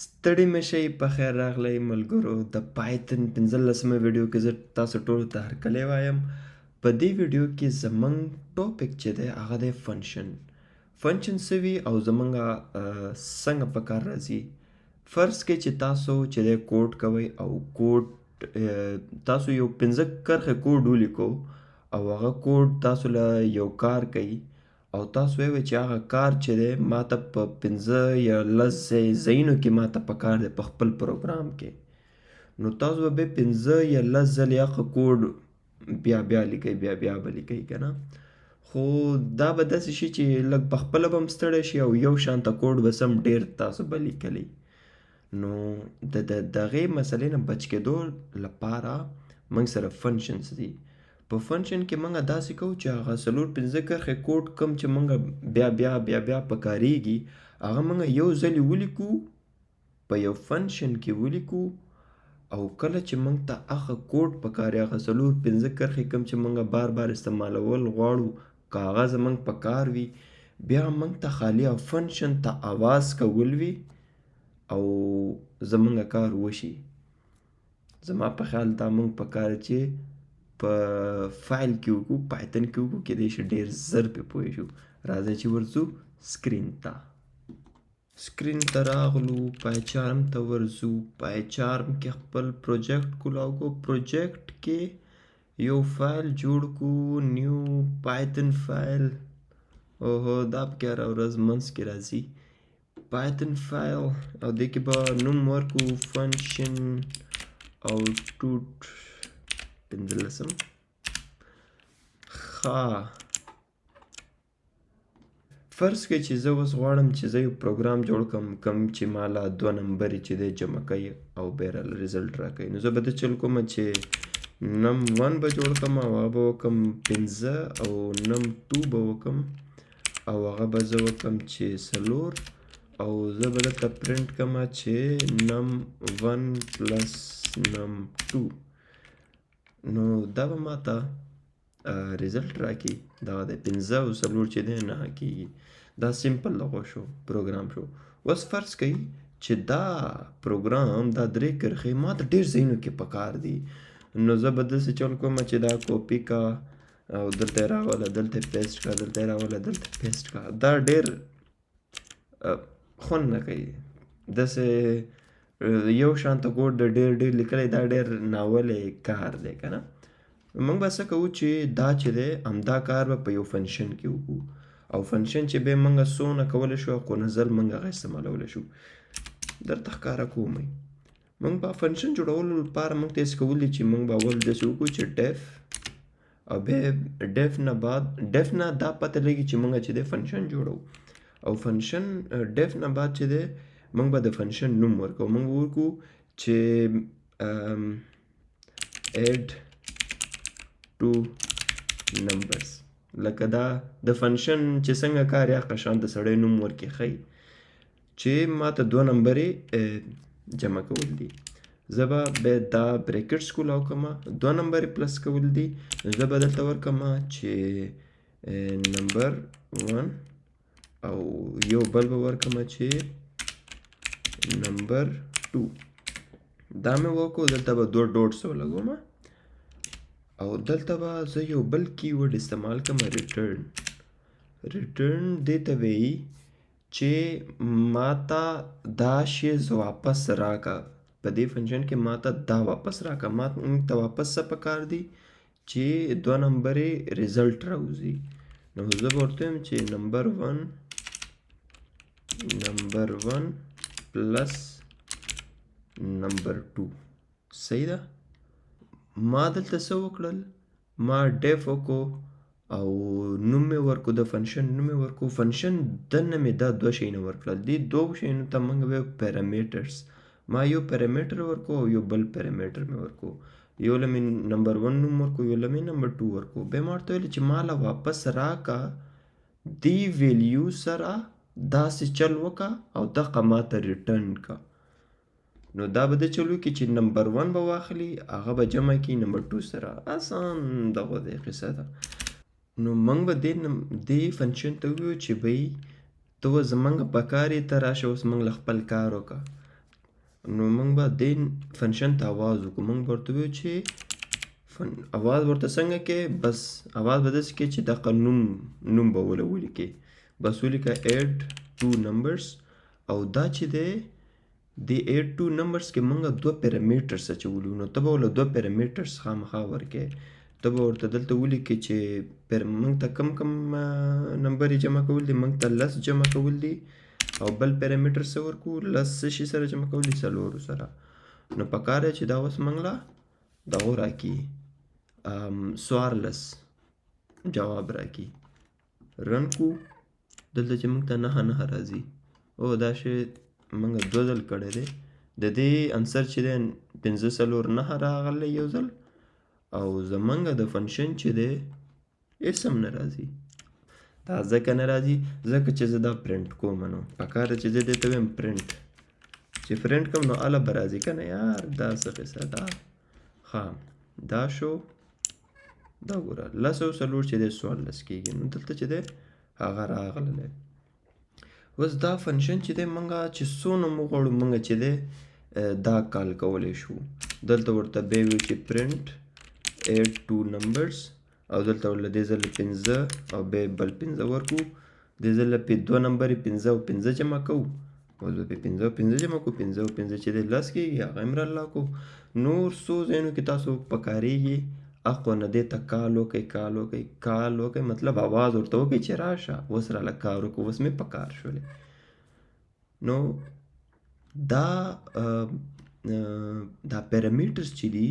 ستړي مشئ په خیر راغلی ملګرو د پایتن 15مه ویډیو کې زه تاسو ټولو ته هرکلی وایم. په دې ویډیو کې زمونږ ټاپک چې دی هغه دی فنکشن څه وي او زمونږه څنګه په کار راځي. فرض کړئ چې تاسو چې دی کوډ کوئ او کوډ تاسو یو 15 کرښې کوډ ولیکو او هغه کوډ تاسو له یو کار کوي او تاسو وایئ چې هغه کار چې دی ماته په 15 یا 10 ځایونو کې ماته پکار دی په خپل پروګرام کې، نو تاسو به 15 یا 10 ځلې هغه کوډ بیا لیکئ بیا به لیکئ که نه، خو دا به داسې شي چې لږ په خپله به هم ستړی شي او یو شانته کوډ به سم ډېر تاسو به لیکلی. نو د دغې مسلې نه بچ کېدو لپاره موږ سره فنکشنز دي. په فنکشن کې موږ داسې کوو چې هغه 4-5 کرښې کوډ کوم چې موږ بیا پکارېږي هغه موږ یو ځلې ولیکو په یو فنکشن کې ولیکو، او کله چې موږ ته هغه کوډ پکاري هغه 4-5 کرښې کوم چې موږ بار استعمالول غواړو که هغه زموږ پکار وي بیا موږ ته خالي او فنکشن ته آواز کول وي او زمونږ کار وشي. زما په خیال دا موږ پکار چې په فایل کې وکړو، پایتن کې وکړو، کېدای شي ډېر زر پې پوه شو. راځئ چې ورځو سکرین ته راغلو، پایچارم ته ورځو. پایچارم کې خپل پروجیکټ کولاو کو، پروجیکټ کې یو فایل جوړ کو، نیو پایتن فایل. اوهو دا پکې هره ورځ منځ کې راځي پایتن فایل، او دې کې به نوم ورکو فنکشن او ټوټ 15. فرض کړئ چې زه اوس غواړم چې زه یو پروګرام جوړ کړم کوم چې مالا 2 نمبرې چې دی جمع کوي او بیا ریزلټ راکوي. نو زه به دا چل کوم چې num1 به جوړ کړم او هغه به وکړم 15 او num2 به وکړم او هغه به زه وکړم چې 4 او زه به درته پرنټ کړم چې num1 پلس num2. نو دا به ماته ریزلټ راکړي، دا د 15 او 4 چې دی 9 کېږي. دا سیمپل دغه شو پروګرام شو. اوس فرض کړئ چې دا پروګرام دا 3 کرښې ماته ډېر ځایونو کې پکار دي، نو زه به داسې چل کوم چې دا کوپي کا او دلته یې راوله، دلته یې پیسټ کا، دلته یې راوله، دلته پیسټ کا. دا ډېر خوند نه کوي، داسې یو شانته کوډ د ډېر لیکلی دا ډېر ناولی کار دی که نه. موږ به څه کوو چې دا چې دی همدا کار به په یو فنکشن کې وکړو او فنکشن چې به موږ څونه کولی شو خو نظر موږ هغه استعمالولی شو. درته ښکاره کوم موږ به فنکشن جوړولو لپاره موږ ته هېڅ کولی چې موږ به اول داسې وکړو چې ډیف او بیا ډیف نه بعد ډیف نه دا پته لګي چې موږ چې دی فنکشن جوړو او فنکشن ډیف نه بعد چې دی موږ به د فنکشن نوم ورکو. موږ ورکو چې add two numbers، لکه دا د فنکشن چې څنګه کار یا قشان د سړی نوم ورکې ښیي چې ماته 2 نمبرې جمع کول دي. زه به بیا دا بریکټس کولاو کړم، 2 نمبرې پلس کول دي. زه به دلته ورکړم چې نمبر 1 او یو بل به ورکړم چې نمبر 2. دا مې وکړو، دلته به 2 ډوټس ولګوم او دلته به زه یو بل کیورډ استعمال کړم ریټرن دې ته وایي چې ماته دا شیز واپس راکړه. په دې فنکشن کې ماته دا واپس راکړه. موږ ته واپس څه پکار دي چې 2 نمبرې ریزلټ راوځي. نو زه به ورته وایم چې نمبر 1 پلس نمبر 2. صحیح ده. ما دلته څه وکړل، ما ډیف وکړو او نوم مې ورکو، د فنکشن نوم مې ورکو. فنکشن دننه مې دا 2 شیونه ورکړل. دې 2 شیونو ته موږ وایو پیرامیټرز. ما یو پیرامیټر ورکو او یو بل پیرامیټر مې ورکو. یو له مې نمبر 1 نوم ورکو، یو له مې نمبر 2 ورکو. بیا ما ورته ویل چې ماله واپس راکړه دې ویلیو سره داسې چل وکړه او دغه ماته ریټرن کړه. نو دا به د چلو کې چې نمبر 1 به واخلي هغه به جمع کړي نمبر 2 سره. آسان دغه دی قصه ده. نو موږ به دې فنکشن ته ووایو چې بهی ته زموږ په کار یې ته راشه اوس موږ له خپل کار وکړه. نو موږ به دې فنکشن ته آواز وکړو. موږ به ورته ویو چې آواز ورته څنګه کې، بس آواز به داسې کې چې دغه نوم به ولیکې. بس ولیکه add two numbers. او دا چې دی د add two numbers کې موږ 2 پیرامیټرز اچولي. نو ته به ورله 2 پیرامیټرز خامخا ورکې. ته به ورته دلته ولیکې چې موږ ته کم نمبر یې جمع کول دي. موږ ته 10 جمع کول دي. او بل پیرامیټر څه ورکو، 10 څه شي سره جمع کول دي، 4 سره. نو پکار دی چې دا اوس موږ له دغه راکړي 14 جواب راکړي. رن کو. دلته چې موږ ته 9 راځي. او دا شی موږ 2 ځل کړی دی. د دې انسر چې دی 549 راغلی یو ځل. او زمونږ د فنکشن چې دی هېڅ هم نه راځي. دا ځکه نه راځي ځکه چې زه دا پرنټ کوم. نو پکار ده چې زه دې ته ویم پرنټ. چې پرنټ کوم نو هله به راځي که نه یار. دا څه قصه ده. ښه دا شو. دا ګوره 10 او 4 چې دی 14 کېږي. نو دلته چې دی هغه راغلی. اوس دا فنکشن چې دی موږ چې څونه مو غواړو موږ چې دی دا کال کولی شو. دلته ورته بیا ویو چې پرنټ add two numbers. او دلته ورله دې ځل 15 او بیا بل 15 ورکو. دې ځل پې 2 نمبر 15 او 15 جمع کوو. او زه پې 15 او 15 جمع کوو. 15 او 15 چې دی 10 کېږي. هغه هم راله کو. نور څو ځایونو کې تاسو پکارېږي اخو نه دې ته کال وکئ مطلب آواز ورته وکئ چې راشه اوس راله کار وکړو. اوس مې پکار شولې. نو دا پیرامیټرز چې دي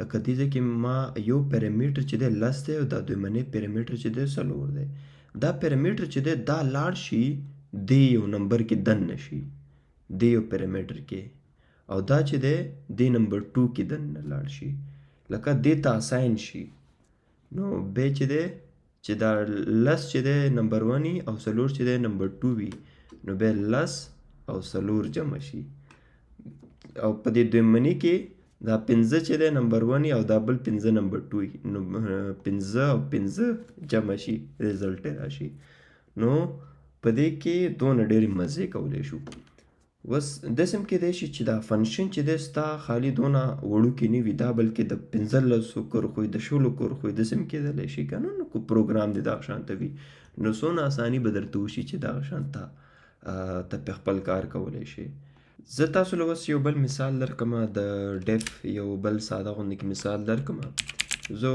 لکه دې ځای کې ما یو پیرامیټر چې دی 10 دی او دا دویمنی پیرامیټر چې دی 4 دی. دا پیرامیټر چې دی دا لاړ شي دې یو نمبر کې دننه شي. دې یو پیرامیټر کې. او دا چې دی دې نمبر 2 کې دننه لاړ شي. لکه دې ته اساین شي. نو بیا چې دی چې دا 10 چې دی نمبر 1 او 4 چې دی نمبر 2 وي. نو بیا 10 او 4 جمع شي. او په دې دویمنی کې دا 15 چې دی نمبر 1 او دا بل 15 نمبر 2 وي. نو 15 او 15 جمع شي ریزلټ راشي. نو په دې کې دونه ډېرې مزې کولی شو. اوس داسې هم کېدای شي چې دا فنکشن چې دی ستا خالي دونه وړوکی نه وي. دا بلکې د 15 کرښو د 16 کرښو داسې هم کېدلی شي که نه. نو که پروګرام دې دغه شانته وي نو څونه اساني به درته وشي چې دغه شانته ته پې خپل کار کولی شي. زه تاسو له اوس یو بل مثال درکړم. د ډیف یو بل ساده غوندې کې مثال درکړم. زه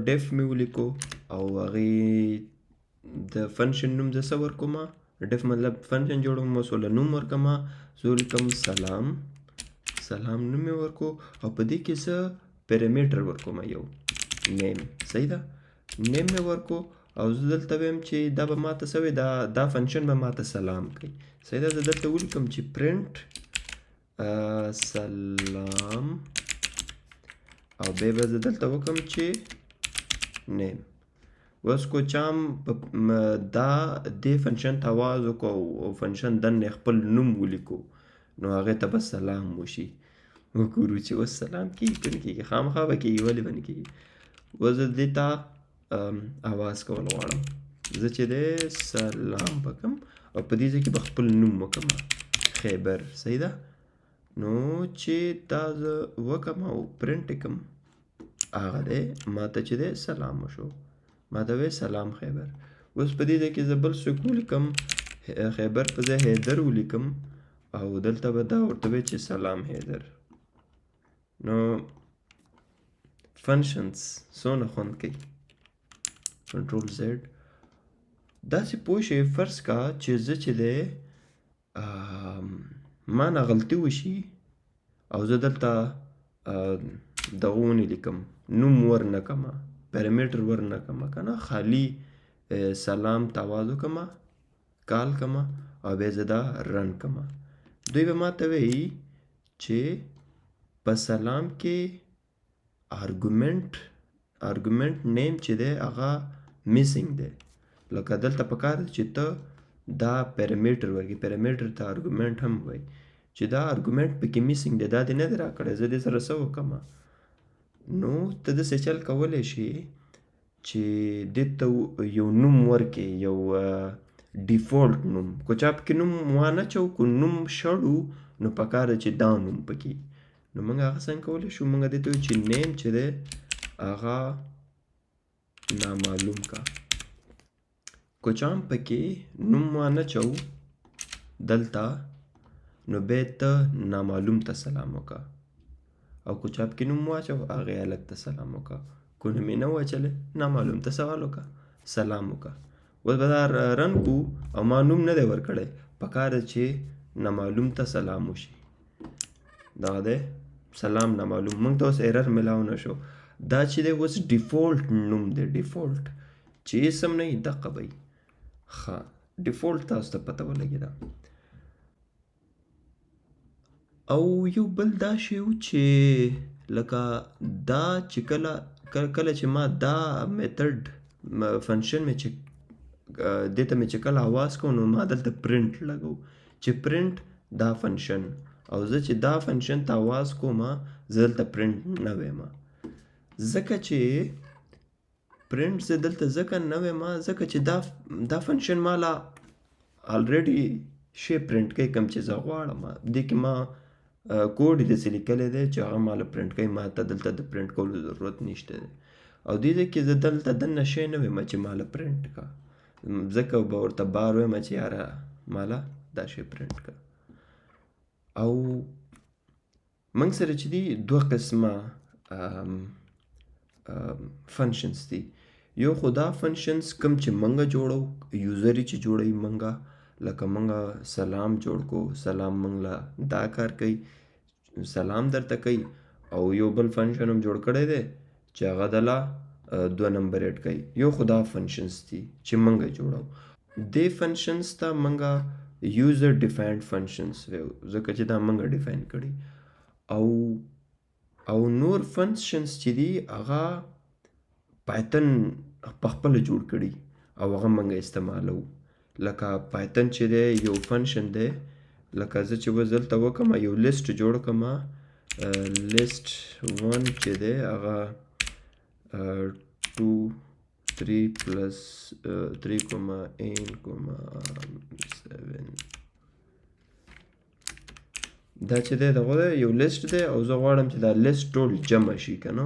ډیف مې ولیکو او هغې د فنکشن نوم زه څه ورکوم. ډیف مطلب فنکشن جوړوم. اوس ورله نوم ورکوم. زه ولیکم سلام نوم مې ورکو. او په دې کې زه پیرامیټر ورکوم یو نیم. صحیح ده. نیم مې ورکو. او زه دلته ویم چې دا به ماته څه وي. دا فنکشن به ماته سلام کوي. صحیح ده. زه دلته ولیکم چې پرنټ سلام. او بیا به زه دلته وکم چې نیم. اوس کو چام دا دې فنکشن ته آواز وکړو او فنکشن دننه خپل نوم ولیکو نو هغې ته به سلام وشي. وګورو چې اوس سلام کېږي که نه کېږي. خامخا به کېږي. ولې به نه کېږي. اوس زه دې ته آواز کول غواړم. زه چې دی سلام وکم او په دې ځای کې به خپل نوم وکم خیبر. صحیح ده. نو چې دا زه وکم او پرنټ یې کړم هغه دی ماته چې دی سلام وشو. ماته وی سلام خیبر. اوس په دې ځای کې زه بل څوک ولیکم خیبر په ځای حیدر ولیکم او دلته به دا ورته وی چې سلام حیدر. نو فنکشنز څونه خوند کوي. کنټرول زیډ. داسې پوه شئ فرض کا چې زه چې دی ما نه غلطي وشي او زه دلته دغه ونې لیکم نوم ورنه کړمه پیرامیټر ورنه کړمه که نه. خالي سلام ته آواز وکړمه کال کړمه او بیا زه دا رن کړمه. دوی به ماته وایي چې په سلام کې آرګومنټ نیم چې دی هغه میسنګ دی. لکه دلته پکار دی چې ته دا پیرامیټر ورکړي. پیرامیټر ته آرګومنټ هم وایي چې دا آرګومنټ پکې میسنګ دی. دا دې نه دی راکړی. زه دې سره څه وکړم. نو ته داسې چل کولی شي چې دې ته یو نوم ورکړې. یو ډیفالټ نوم. که چا پکې نوم وانه چو که نوم شړو نو پکار ده چې دا نوم پکې نو موږ هغه څنګه کولی شو موږ دې ته وایو چې نیم چې دی هغه نامعلوم کا کو چام پکې نوم وانه چو دلته نو بیا ته نامعلوم ته سلام وکړه او کو چا پکې نوم واچو هغې هلک ته سلام وکړه کو نوم یې نه واچلی نامعلوم ته سوال وکړه سلام وکړه اوس به دا رن کو او ما نوم نه دی ورکړی پکار ده چې نامعلوم ته سلام وشي دغه دی سلام نامعلوم موږ ته اوس ایرر میلاو نه شو دا چې دی اوس ډیفولټ نوم دی ډیفولټ چې اسم نه وي دقه به وي ښه ډیفولټ تاسو ته پته ولګېده او یو بل دا شی و چې لکه دا چې کله چې ما دا میتھډ فنکشن مې چې دې ته مې چې کله آواز کوم نو ما دلته پرنټ لګو چې پرنټ دا فنکشن او زه چې دا فنکشن ته آواز کوم زه دلته پرنټ نه وایم ځکه چې پرنټ زه دلته ځکه نه وایم ځکه چې دا فنکشن مالا الریډي شی پرنټ کوي کوم چې زه غواړم دې کې ما کوډ یې داسې لیکلی دی چې هغه ماله پرنټ کوي ما ته دلته د پرنټ کولو ضرورت نشته دی او دې ځای کې زه دلته دننه شی نه وایم چې ماله پرنټ کا ځکه به ورته بار وایم چې یاره ماله دا شی پرنټ کا او موږ سره چې دي دوه قسمه فنکشنز دي یو خو دا فنکشنز کوم چې موږ جوړو یوزر چې جوړوي موږ لکه موږ سلام جوړ کو سلام موږ له دا کار کوي سلام درته کوي او یو بل فنکشن هم جوړ کړی دی چې هغه دله 2 نمبر ایډ کوي یو خو دا فنکشنز دي چې موږ جوړو دې فنکشنز ته موږ یوزر ډیفاینډ فنکشنز وایو ځکه چې دا موږ ډیفاین کړي او نور فنکشنز چې دي هغه پایتن پخپله جوړ کړي او هغه موږ استعمالو لکه پایتن چې دی یو فنکشن دی لکه زه چې اوس دلته وکړم یو لیست جوړ کړم لیست 1 چې دی هغه 2 3 plus 3,n,7 دا چې دی دغه یو لیست دی او زه غواړم چې دا لیست ټول جمع شي که نه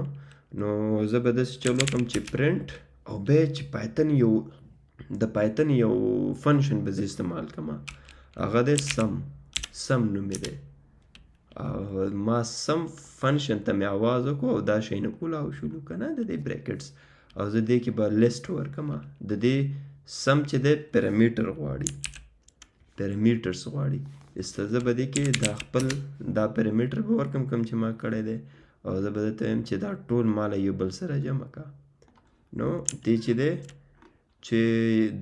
نو زه به داسې چلو کوم چې پرنټ او بیا چې پایتن یو د پایتن یو فنکشن به زه استعمال کړم هغه دی سم نومې دی ما سم فنکشن ته مې آواز وکړو او دا شی نه کولاو شولو که نه د دې بریکټس او زه دې کې به لیست ورکړم د دې سم چې دی پیرامیټر غواړي پیرامیټرز غواړي زه به دې کې دا خپل دا پیرامیټر به ورکړم کوم چې ما کړی دی او زه به درته وایم چې دا ټول ماله یو بل سره جمع کا نو دې چې دی چې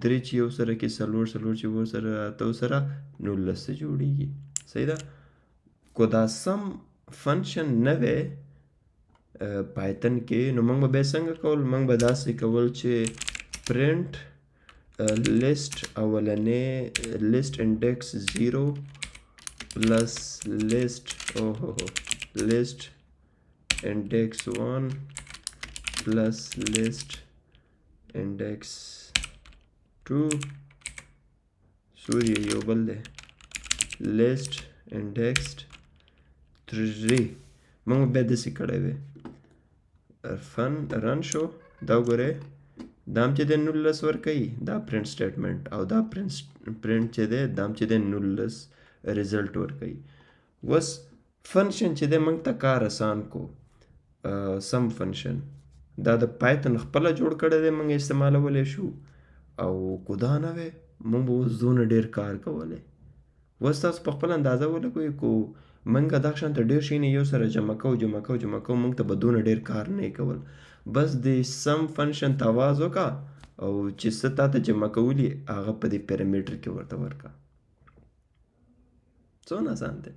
درې چې یو سره کې څلور چې ورسره اته سره 19 څه جوړېږي صحیح ده کو دا سم فنکشن نه وی پایتن کې نو موږ به بیا څنګه کول موږ به داسې کول چې پرنټ لیست اولنې لیست انډیکس 0 پلس لیست لیست انډیکس 1 پلس لیست انډیکس 2 سوري یو بل دی لیست انډیکس 3 موږ بیا داسې کړی وی رن شو دا وګورئ دا هم چې دی 19 ورکوي دا پرنټ سټیټمنټ او دا پرنټ چې دی دا هم چې دی 19 ریزلټ ورکوي اوس فنکشن چې دی موږ ته کار اسان کو سم فنکشن دا د پایتن خپله جوړ کړی دی موږ استعمالولی شو او کو دا نه وی موږ به اوس دونه ډېر کار کولی اوس تاسو په خپل اندازه ولګوئ کو موږ دغه شان ته ډېر شیونه یو سره جمع کوو موږ ته به دونه ډېر کار نه کول بس د سم فنکشن ته آواز وکړه او چې څه تا ته جمع کولي هغه په دې پیرامیټر کې ورته ورکړه څونه اسان دی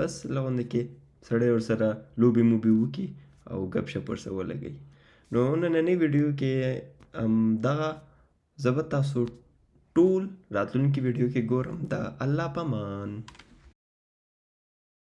بس لغونده کې سړی ورسره لوبې موبې وکړي او ګپ شپ ورسره ولګوي نو نننۍ ویډیو کې دغه زه به تاسو ټول راتلونکي ویډیو کې ګورم د الله پامان